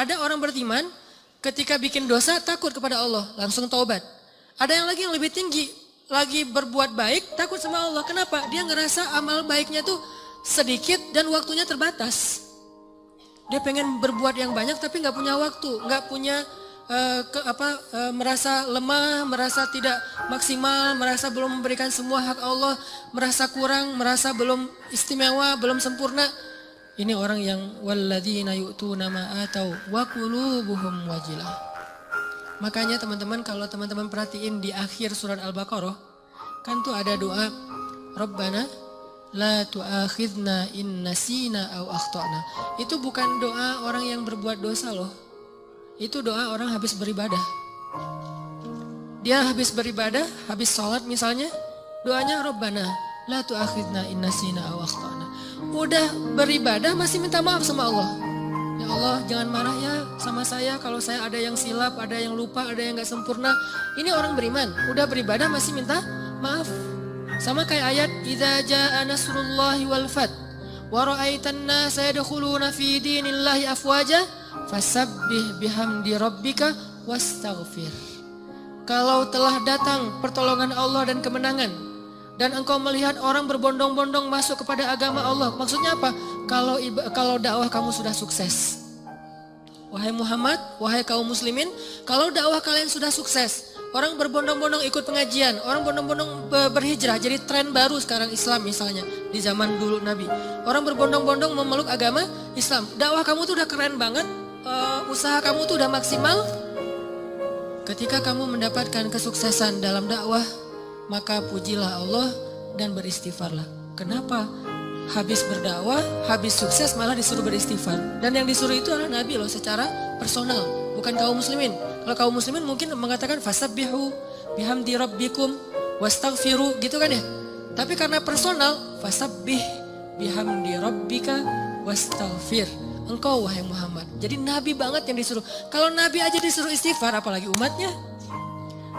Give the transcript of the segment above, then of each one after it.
Ada orang beriman ketika bikin dosa takut kepada Allah, langsung taubat. Ada yang lagi yang lebih tinggi, lagi berbuat baik, takut sama Allah. Kenapa? Dia ngerasa amal baiknya tuh sedikit dan waktunya terbatas. Dia pengen berbuat yang banyak tapi nggak punya waktu, nggak punya merasa lemah, merasa tidak maksimal, merasa belum memberikan semua hak Allah, merasa kurang, merasa belum istimewa, belum sempurna. Ini orang yang walladzina yu'tuna ma atau wa qulubuhum wajilah. Makanya teman-teman, kalau teman-teman perhatiin di akhir surat Al-Baqarah, kan tuh ada doa Rabbana la tu'akhidna in nasina aw akhtana. Itu bukan doa orang yang berbuat dosa loh. Itu doa orang habis beribadah. Dia habis beribadah, habis sholat misalnya, doanya Rabbana la tu'akhidna in nasina aw akhtana. Udah beribadah masih minta maaf sama Allah. Ya Allah, jangan marah ya sama saya kalau saya ada yang silap, ada yang lupa, ada yang gak sempurna. Ini orang beriman, udah beribadah masih minta maaf. Sama kayak ayat idza jaa nasrullahi wal fath wa ra'aitan nasa yadkhuluna fi dinillahi afwaja fasabbih bihamdi rabbika wastaghfir. Kalau telah datang pertolongan Allah dan kemenangan dan engkau melihat orang berbondong-bondong masuk kepada agama Allah, maksudnya apa? Kalau dakwah kamu sudah sukses. Wahai Muhammad, wahai kaum muslimin, kalau dakwah kalian sudah sukses, orang berbondong-bondong ikut pengajian, orang berbondong-bondong berhijrah, jadi tren baru sekarang Islam misalnya, di zaman dulu Nabi. Orang berbondong-bondong memeluk agama Islam. Dakwah kamu tuh udah keren banget, usaha kamu tuh udah maksimal. Ketika kamu mendapatkan kesuksesan dalam dakwah, maka pujilah Allah dan beristighfarlah. Kenapa? Habis berdakwah, habis sukses malah disuruh beristighfar. Dan yang disuruh itu adalah Nabi loh secara personal, bukan kaum muslimin. Kalau kaum muslimin mungkin mengatakan fasabbihu bihamdi rabbikum wastaghfiru gitu kan ya. Tapi karena personal, fasabbih bihamdi rabbika wastaghfir. Engkau wahai Muhammad. Jadi Nabi banget yang disuruh. Kalau Nabi aja disuruh istighfar, apalagi umatnya.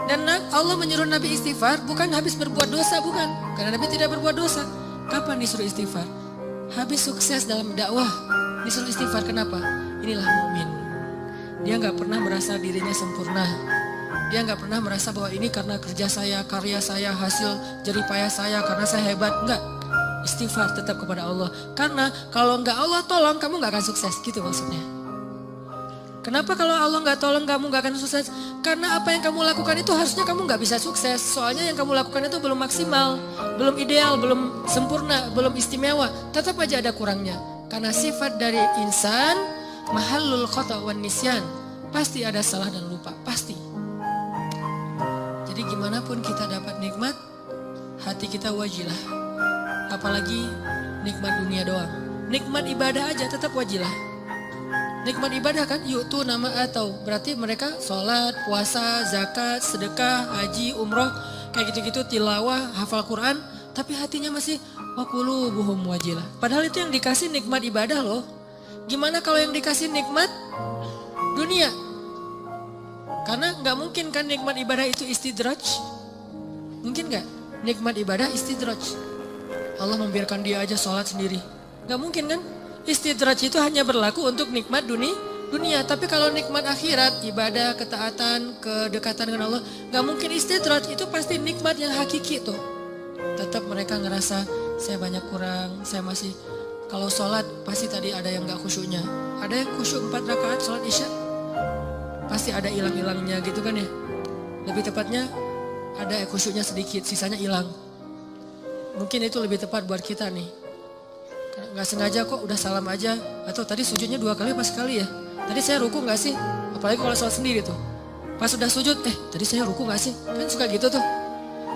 Dan Allah menyuruh Nabi istighfar bukan habis berbuat dosa, bukan. Karena Nabi tidak berbuat dosa. Kapan disuruh istighfar? Habis sukses dalam dakwah disuruh istighfar. Kenapa? Inilah mukmin. Dia nggak pernah merasa dirinya sempurna. Dia nggak pernah merasa bahwa ini karena kerja saya, karya saya, hasil jeripayah saya, karena saya hebat. Enggak. Istighfar tetap kepada Allah. Karena kalau nggak Allah tolong, kamu nggak akan sukses. Gitu maksudnya. Kenapa kalau Allah nggak tolong kamu nggak akan sukses? Karena apa yang kamu lakukan itu harusnya kamu nggak bisa sukses. Soalnya yang kamu lakukan itu belum maksimal, belum ideal, belum sempurna, belum istimewa. Tetap aja ada kurangnya. Karena sifat dari insan mahallul khata wan nisyan. Pasti ada salah dan lupa, pasti. Jadi gimana pun kita dapat nikmat, hati kita wajilah. Apalagi nikmat dunia doang. Nikmat ibadah aja tetap wajilah. Nikmat ibadah kan, yu'tu nama atau berarti mereka sholat, puasa, zakat, sedekah, haji, umroh, kayak gitu-gitu, tilawah, hafal Quran, tapi hatinya masih wa qulubuhum wajilah. Padahal itu yang dikasih nikmat ibadah loh. Gimana kalau yang dikasih nikmat dunia? Karena nggak mungkin kan nikmat ibadah itu istidraj. Mungkin nggak? Nikmat ibadah istidraj. Allah membiarkan dia aja sholat sendiri. Nggak mungkin kan? Istidraj itu hanya berlaku untuk nikmat dunia. Tapi kalau nikmat akhirat, ibadah, ketaatan, kedekatan dengan Allah, gak mungkin istidraj. Itu pasti nikmat yang hakiki tuh. Tetap mereka ngerasa saya banyak kurang, saya masih. Kalau sholat pasti tadi ada yang gak khusyuknya. Ada yang khusyuk 4 rakaat sholat isya. Pasti ada hilang-hilangnya gitu kan ya. Lebih tepatnya ada khusyuknya sedikit, sisanya hilang. Mungkin itu lebih tepat buat kita nih. Gak sengaja kok udah salam aja. Atau tadi sujudnya 2 kali apa sekali ya. Tadi saya ruku gak sih? Apalagi kalau sholat sendiri tuh. Pas udah sujud, tadi saya ruku gak sih? Kan suka gitu tuh.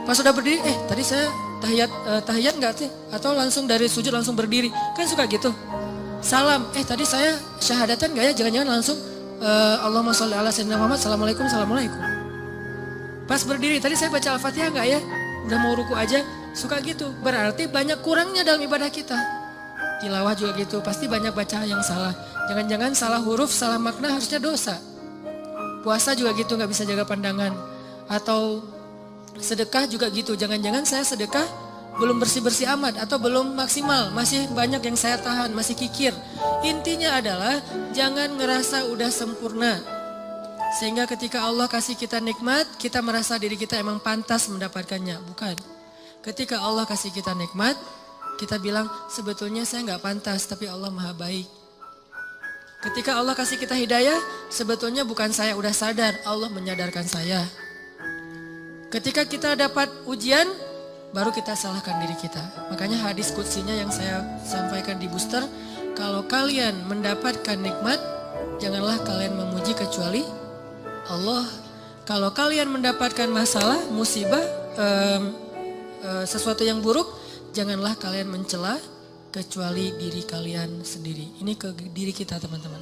Pas udah berdiri, tadi saya tahiyat gak sih? Atau langsung dari sujud langsung berdiri. Kan suka gitu. Salam, tadi saya syahadatan gak ya? Jangan-jangan langsung Allahumma sholli ala sayyidina Muhammad, assalamualaikum, assalamualaikum. Pas berdiri, tadi saya baca Al-Fatihah gak ya? Udah mau ruku aja, suka gitu. Berarti banyak kurangnya dalam ibadah kita. Tilawah juga gitu, pasti banyak baca yang salah. Jangan-jangan salah huruf, salah makna harusnya dosa. Puasa juga gitu, gak bisa jaga pandangan. Atau sedekah juga gitu, jangan-jangan saya sedekah belum bersih-bersih amat atau belum maksimal, masih banyak yang saya tahan, masih kikir. Intinya adalah jangan ngerasa udah sempurna. Sehingga ketika Allah kasih kita nikmat, kita merasa diri kita emang pantas mendapatkannya. Bukan. Ketika Allah kasih kita nikmat, kita bilang sebetulnya saya nggak pantas, tapi Allah maha baik. Ketika Allah kasih kita hidayah, sebetulnya bukan saya udah sadar, Allah menyadarkan saya. Ketika kita dapat ujian, baru kita salahkan diri kita. Makanya hadis qudsinya yang saya sampaikan di booster, kalau kalian mendapatkan nikmat, janganlah kalian memuji kecuali Allah. Kalau kalian mendapatkan masalah, musibah, sesuatu yang buruk, janganlah kalian mencela kecuali diri kalian sendiri. Ini ke diri kita teman-teman.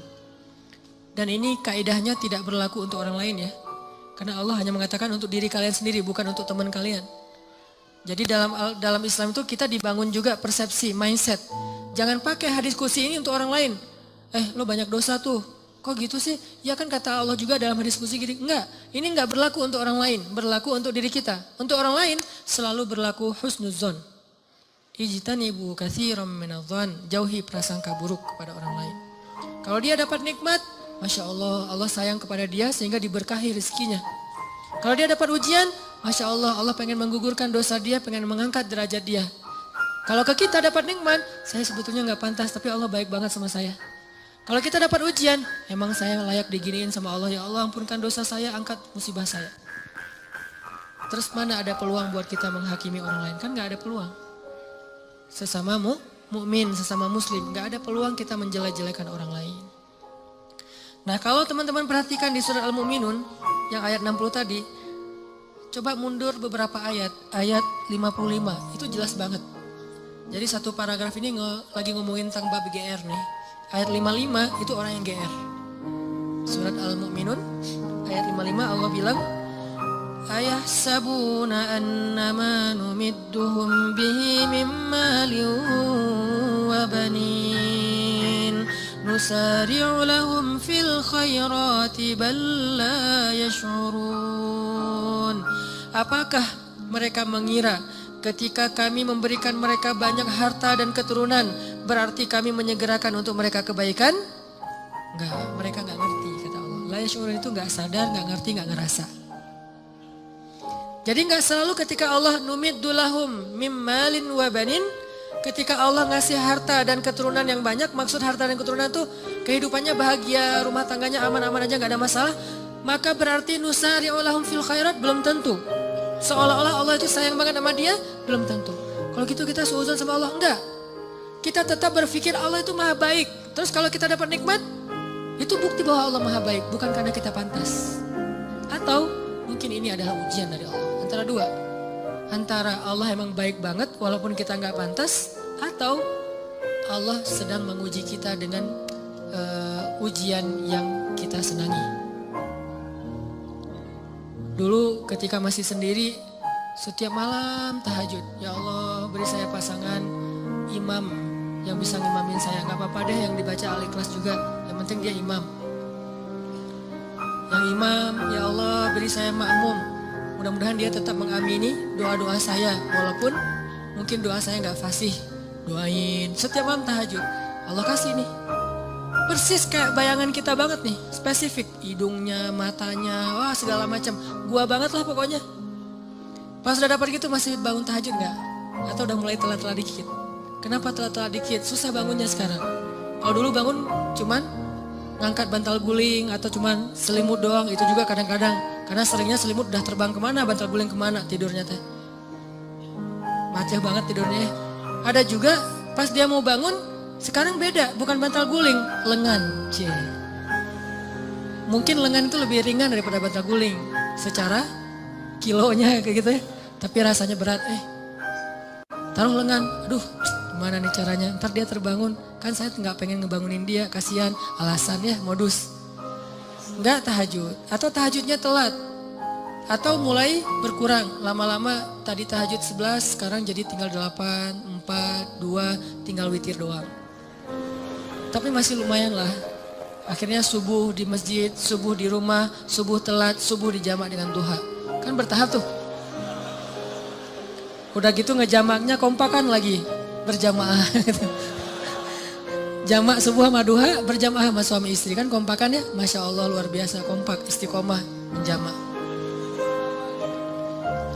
Dan ini kaidahnya tidak berlaku untuk orang lain ya. Karena Allah hanya mengatakan untuk diri kalian sendiri, bukan untuk teman kalian. Jadi dalam Islam itu kita dibangun juga persepsi, mindset. Jangan pakai hadis qudsi ini untuk orang lain. Lo banyak dosa tuh. Kok gitu sih? Ya kan kata Allah juga dalam hadis qudsi gini. Enggak, ini enggak berlaku untuk orang lain. Berlaku untuk diri kita. Untuk orang lain selalu berlaku husnuzon. Ijtanibu katsiran minadh-dhon. Jauhi prasangka buruk kepada orang lain. Kalau dia dapat nikmat, Masya Allah, Allah sayang kepada dia sehingga diberkahi rezekinya. Kalau dia dapat ujian, Masya Allah, Allah pengen menggugurkan dosa dia, pengen mengangkat derajat dia. Kalau ke kita dapat nikmat, saya sebetulnya nggak pantas, tapi Allah baik banget sama saya. Kalau kita dapat ujian, emang saya layak diginiin sama Allah. Ya Allah, ampunkan dosa saya, angkat musibah saya. Terus mana ada peluang buat kita menghakimi orang lain? Kan nggak ada peluang. Sesama mukmin, sesama muslim, nggak ada peluang kita menjelek-jelekan orang lain. Nah kalau teman-teman perhatikan di surat Al-Mu'minun yang ayat 60 tadi, coba mundur beberapa ayat, ayat 55, itu jelas banget. Jadi satu paragraf ini lagi ngomongin tentang bab GR nih. Ayat 55 itu orang yang GR. Surat Al-Mu'minun ayat 55 Allah bilang, ayahsabuna annama numidduhum bihi min malin wa banin nusari'u lahum fil khairati bal la yash'urun. Apakah mereka mengira ketika kami memberikan mereka banyak harta dan keturunan berarti kami menyegerakan untuk mereka kebaikan? Enggak, mereka enggak ngerti kata Allah. La yash'urun itu enggak sadar, enggak ngerti, enggak ngerasa. Jadi enggak selalu ketika Allah numiddu lahum mim malin wa banin, ketika Allah ngasih harta dan keturunan yang banyak, maksud harta dan keturunan tuh kehidupannya bahagia, rumah tangganya aman-aman aja gak ada masalah, maka berarti nusari'u lahum fil khairat, belum tentu. Seolah-olah Allah itu sayang banget sama dia, belum tentu. Kalau gitu kita suudzon sama Allah, enggak. Kita tetap berpikir Allah itu maha baik. Terus kalau kita dapat nikmat, itu bukti bahwa Allah maha baik, bukan karena kita pantas. Atau mungkin ini adalah ujian dari Allah. Antara dua. Antara Allah emang baik banget walaupun kita nggak pantas, atau Allah sedang menguji kita dengan ujian yang kita senangi. Dulu ketika masih sendiri, setiap malam tahajud, ya Allah beri saya pasangan imam yang bisa ngimamin saya. Gak apa-apa deh yang dibaca Al-Ikhlas juga, yang penting dia imam. Yang imam, ya Allah beri saya makmum. Mudah-mudahan dia tetap mengamini doa-doa saya. Walaupun mungkin doa saya gak fasih. Doain setiap malam tahajud. Allah kasih nih. Persis kayak bayangan kita banget nih. Spesifik. Hidungnya, matanya, wah segala macam. Gua banget lah pokoknya. Pas udah dapat gitu masih bangun tahajud gak? Atau udah mulai telat-telat dikit? Kenapa telat-telat dikit? Susah bangunnya sekarang. Kalau dulu bangun cuman ngangkat bantal guling atau cuman selimut doang, itu juga kadang-kadang. Karena seringnya selimut udah terbang kemana, bantal guling kemana tidurnya teh. Macet banget tidurnya. Ada juga pas dia mau bangun, sekarang beda, bukan bantal guling, lengan. Cie. Mungkin lengan itu lebih ringan daripada bantal guling. Secara kilonya kayak gitu ya. Tapi rasanya berat. Taruh lengan, aduh gimana nih caranya, ntar dia terbangun. Kan saya nggak pengen ngebangunin dia, kasihan, alasan ya modus. Nggak tahajud, atau tahajudnya telat. Atau mulai berkurang, lama-lama tadi tahajud 11, sekarang jadi tinggal 8, 4, 2, tinggal witir doang. Tapi masih lumayan lah. Akhirnya subuh di masjid, subuh di rumah, subuh telat, subuh dijamak dengan duha. Kan bertahap tuh. Udah gitu ngejamaknya kompakan lagi, berjamaah. Jamak subuh sama duha berjamaah sama suami istri kan kompakan ya. Masya Allah luar biasa kompak, istiqomah, menjamak.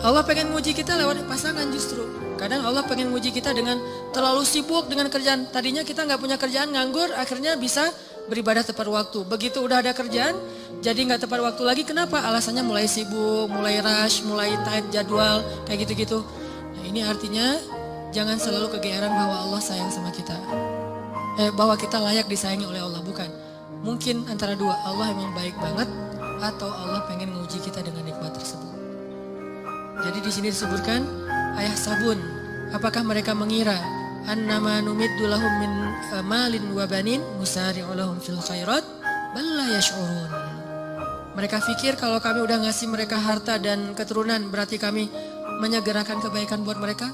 Allah pengen nguji kita lewat pasangan justru. Kadang Allah pengen nguji kita dengan terlalu sibuk dengan kerjaan. Tadinya kita nggak punya kerjaan, nganggur, akhirnya bisa beribadah tepat waktu. Begitu udah ada kerjaan, jadi nggak tepat waktu lagi. Kenapa? Alasannya mulai sibuk, mulai rush, mulai tight jadwal, kayak gitu-gitu. Nah, ini artinya jangan selalu kegeeran bahwa Allah sayang sama kita. Bahwa kita layak disayangi oleh Allah, bukan. Mungkin antara dua, Allah emang baik banget atau Allah pengen nguji kita dengan nikmat tersebut. Jadi di sini disebutkan ayah sabun, apakah mereka mengira annama numiddu lahum min malin wa banin nusari'u lahum fil khairat bal la yash'urun. Mereka pikir kalau kami udah ngasih mereka harta dan keturunan berarti kami menyegerakan kebaikan buat mereka?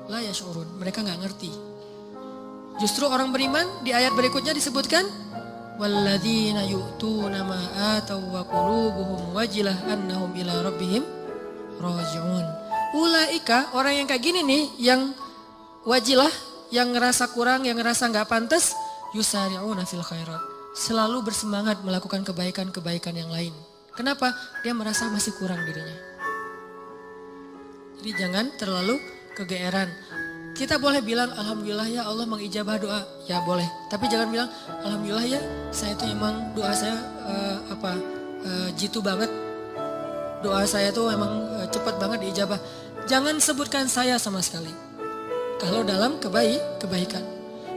La yash'urun, mereka nggak ngerti. Justru orang beriman di ayat berikutnya disebutkan walladzina yu'tuna ma ataw wa qulubuhum wajilah annahum ila rabbihim raji'un. Ulaika, orang yang kayak gini nih, yang wajilah, yang ngerasa kurang, yang ngerasa nggak pantas, yusari'una fil khairat. Selalu bersemangat melakukan kebaikan-kebaikan yang lain. Kenapa? Dia merasa masih kurang dirinya. Jadi jangan terlalu kegeeran. Kita boleh bilang alhamdulillah ya Allah mengijabah doa, ya boleh. Tapi jangan bilang alhamdulillah ya saya tuh emang doa saya jitu banget. Doa saya tuh emang cepat banget diijabah. Jangan sebutkan saya sama sekali. Kalau dalam kebaikan.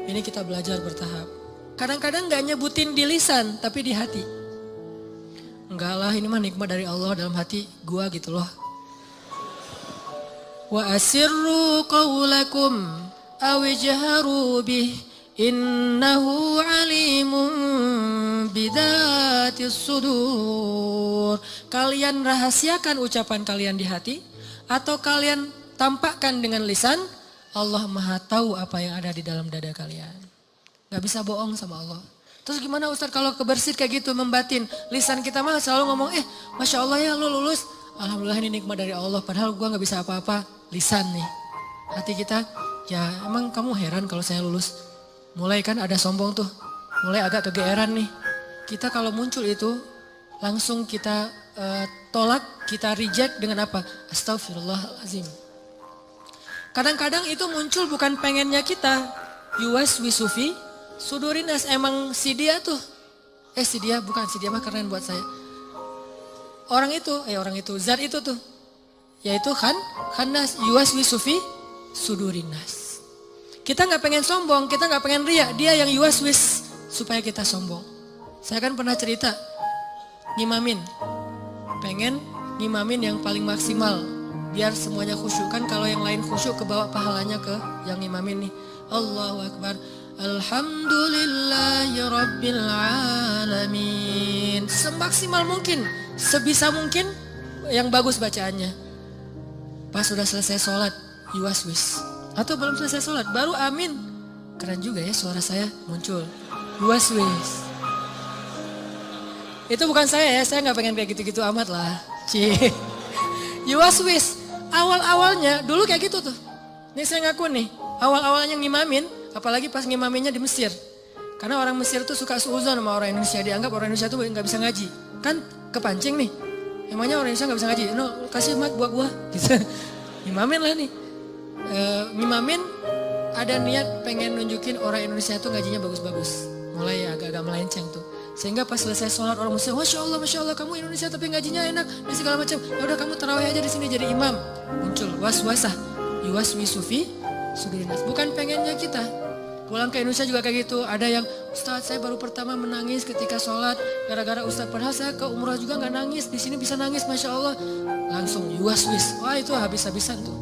Ini kita belajar bertahap. Kadang-kadang gak nyebutin di lisan, tapi di hati. Enggak lah, ini mah nikmat dari Allah dalam hati gua gitu loh. Wa asirru qawlakum awijharu bih innahu alimun bidatis sudur. Kalian rahasiakan ucapan kalian di hati atau kalian tampakkan dengan lisan, Allah Maha tahu apa yang ada di dalam dada kalian. Gak bisa bohong sama Allah. Terus gimana Ustadz kalau kebersit kayak gitu membatin? Lisan kita mah selalu ngomong Masya Allah ya lu lulus. Alhamdulillah ini nikmat dari Allah. Padahal gua gak bisa apa-apa. Lisan nih. Hati kita, ya emang kamu heran kalau saya lulus. Mulai kan ada sombong tuh. Mulai agak kegeeran nih. Kita kalau muncul itu langsung kita tolak, kita reject dengan apa? Astagfirullahaladzim. Kadang-kadang itu muncul bukan pengennya kita. Yuwaswisufi sudurinas, emang si dia tuh. Si dia mah keren buat saya. Orang itu, zat itu tuh. Yaitu khannas yuwaswisufi sudurinas. Kita gak pengen sombong, kita gak pengen riak. Dia yang yuwaswis supaya kita sombong. Saya kan pernah cerita, ngimamin. Pengen ngimamin yang paling maksimal. Biar semuanya khusyuk. Kan kalau yang lain khusyuk kebawa pahalanya ke yang ngimamin nih. Allahu Akbar. Alhamdulillahi Rabbil Alamin. Semaksimal mungkin, sebisa mungkin yang bagus bacaannya. Pas sudah selesai sholat, yuwaswis. Atau belum selesai sholat, baru amin. Keren juga ya suara saya muncul. Yuwaswis. Itu bukan saya nggak pengen kayak gitu-gitu amat lah. Yuwaswis. Awal-awalnya dulu kayak gitu tuh. Nih saya ngaku nih, awal-awalnya ngimamin, apalagi pas ngimaminnya di Mesir. Karena orang Mesir tuh suka suuzon sama orang Indonesia, dianggap orang Indonesia tuh nggak bisa ngaji. Kan kepancing nih, emangnya orang Indonesia nggak bisa ngaji? No, kasih mat buat gua. Gitu. Ngimamin lah nih. Ngimamin ada niat pengen nunjukin orang Indonesia tuh ngajinya bagus-bagus. Mulai agak-agak melenceng tuh. Sehingga pas selesai sholat orang muslim, Masya Allah kamu Indonesia tapi ngajinya enak dan segala macam. Ya udah kamu tarawih aja di sini jadi imam. Muncul waswasah, yuwaswisufi sudurinas. Bukan pengennya kita. Pulang ke Indonesia juga kayak gitu. Ada yang Ustadz saya baru pertama menangis ketika sholat gara-gara Ustadz. Padahal saya ke umrah juga nggak nangis. Di sini bisa nangis, Masya Allah. Langsung yuwaswis. Wah itu habis-habisan tuh.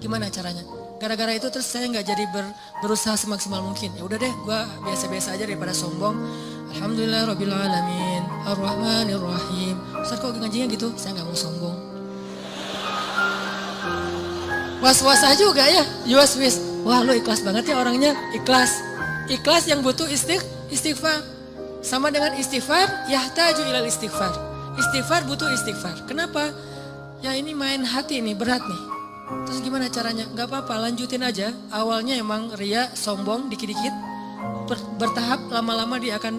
Gimana caranya? Gara-gara itu terus saya nggak jadi berusaha semaksimal mungkin. Ya udah deh, gue biasa-biasa aja daripada sombong. Alhamdulillah Rabbil Alamin, Ar-Rahmanir Rahim. Ustaz kok ngajinya gitu? Saya nggak mau sombong. Was-was juga ya, yuwaswis. Wah lo ikhlas banget ya orangnya, ikhlas. Ikhlas yang butuh istighfar. Sama dengan istighfar, yahtaju ilal istighfar. Istighfar butuh istighfar. Kenapa? Ya ini main hati nih, berat nih. Terus gimana caranya? Gak apa-apa, lanjutin aja. Awalnya emang ria, sombong, dikit-dikit. Bertahap, lama-lama dia akan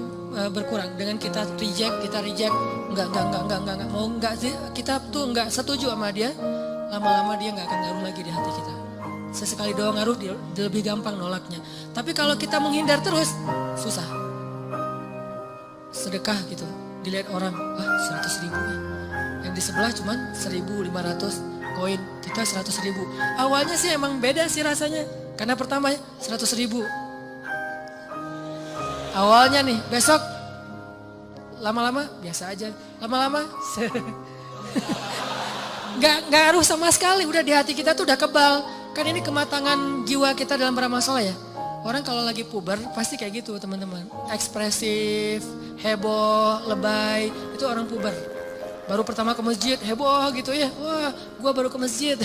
berkurang. Dengan kita reject. Enggak. Mau enggak sih, kita tuh enggak setuju sama dia. Lama-lama dia enggak akan ngaruh lagi di hati kita. Sesekali doang ngaruh, dia lebih gampang nolaknya. Tapi kalau kita menghindar terus, susah. Sedekah gitu, dilihat orang, 100 ribu ya. Yang di sebelah cuman 1.500 koin, kita 100 ribu. Awalnya sih emang beda sih rasanya. Karena pertama 100 ribu. Awalnya nih, besok lama-lama biasa aja. Lama-lama nggak ngaruh sama sekali. Udah di hati kita tuh udah kebal. Kan ini kematangan jiwa kita dalam bermasalah ya. Orang kalau lagi puber pasti kayak gitu teman-teman. Ekspresif, heboh, lebay. Itu orang puber. Baru pertama ke masjid, heboh gitu ya. Wah, gue baru ke masjid.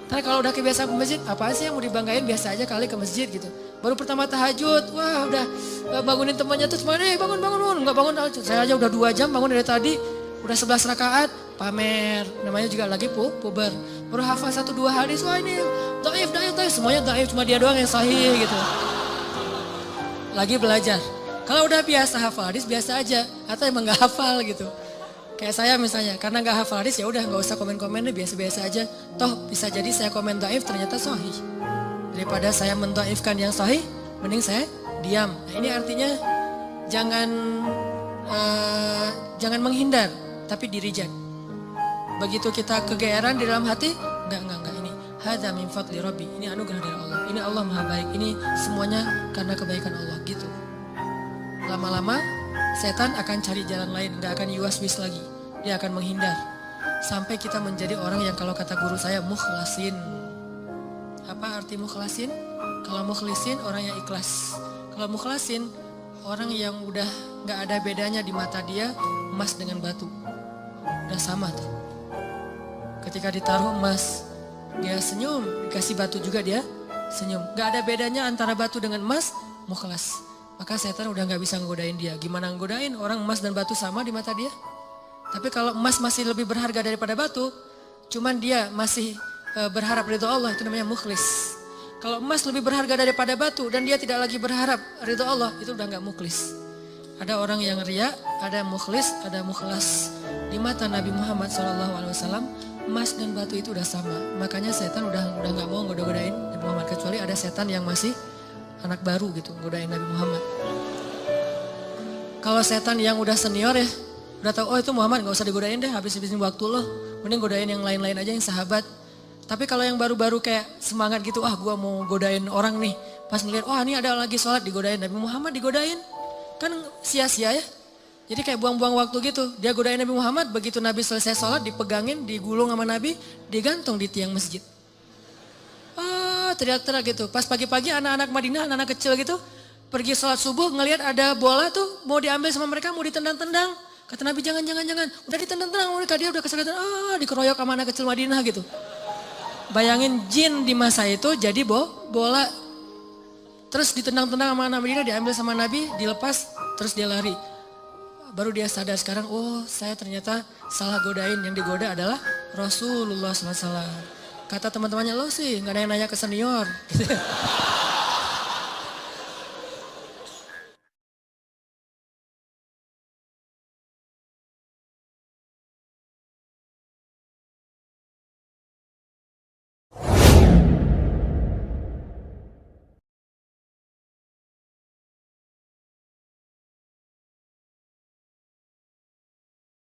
Tapi kalau udah kebiasaan ke masjid, apa sih yang mau dibanggain, biasa aja kali ke masjid gitu. Baru pertama tahajud, wah udah bangunin temannya tuh cuma bangun. Nggak bangun, saya aja udah 2 jam bangun dari tadi. Udah 11 rakaat, pamer. Namanya juga lagi puber. Baru hafal 1-2 hadis, wah ini dhaif. Semuanya dhaif, cuma dia doang yang sahih gitu. Lagi belajar. Kalau udah biasa hafal hadis, biasa aja. Atau emang gak hafal gitu. Kayak saya misalnya, karena gak hafal hadis ya udah gak usah komen-komen deh, biasa-biasa aja. Toh bisa jadi saya komen dhaif ternyata sahih. Daripada saya mendhaifkan yang sahih, mending saya diam. Nah ini artinya jangan menghindar, tapi di-reject. Begitu kita kegeeran di dalam hati, enggak ini. Hadza min fadli Rabbi, ini anugerah dari Allah. Ini Allah Maha Baik, ini semuanya karena kebaikan Allah gitu. Lama-lama setan akan cari jalan lain, gak akan yuwas-wis lagi. Dia akan menghindar. Sampai kita menjadi orang yang kalau kata guru saya mukhlasin. Apa arti mukhlasin? Kalau mukhlisin orang yang ikhlas. Kalau mukhlasin orang yang udah gak ada bedanya di mata dia emas dengan batu. Udah sama tuh. Ketika ditaruh emas, dia senyum. Dikasih batu juga dia senyum. Gak ada bedanya antara batu dengan emas, mukhlas. Maka setan udah gak bisa ngegodain dia. Gimana ngegodain? Orang emas dan batu sama di mata dia. Tapi kalau emas masih lebih berharga daripada batu, cuman dia masih berharap ridho Allah, itu namanya mukhlis. Kalau emas lebih berharga daripada batu dan dia tidak lagi berharap ridho Allah, itu udah gak mukhlis. Ada orang yang riya, ada mukhlis, ada mukhlas. Di mata Nabi Muhammad SAW, emas dan batu itu udah sama. Makanya setan udah gak mau goda-godain Nabi Muhammad. Kecuali ada setan yang masih anak baru gitu, godain Nabi Muhammad. Kalau setan yang udah senior ya, udah tahu, oh itu Muhammad gak usah digodain deh, habis-habisin waktu loh. Mending godain yang lain-lain aja, yang sahabat. Tapi kalau yang baru-baru kayak semangat gitu, gua mau godain orang nih. Pas ngeliat, ini ada lagi sholat digodain, Nabi Muhammad digodain. Kan sia-sia ya. Jadi kayak buang-buang waktu gitu. Dia godain Nabi Muhammad, begitu Nabi selesai sholat, dipegangin, digulung sama Nabi, digantung di tiang masjid. Teriak-teriak gitu. Pas pagi-pagi anak-anak Madinah, anak-anak kecil gitu, pergi sholat subuh, ngelihat ada bola tuh, mau diambil sama mereka, mau ditendang-tendang. Kata Nabi, jangan. Udah ditendang-tendang mereka, dia udah kesadaran, dikeroyok sama anak kecil Madinah gitu. Bayangin jin di masa itu jadi bola. Terus ditendang-tendang sama anak Madinah, diambil sama Nabi, dilepas, terus dia lari. Baru dia sadar sekarang, saya ternyata salah godain. Yang digoda adalah Rasulullah SAW. Kata teman-temannya, lo sih gak nanya-nanya ke senior.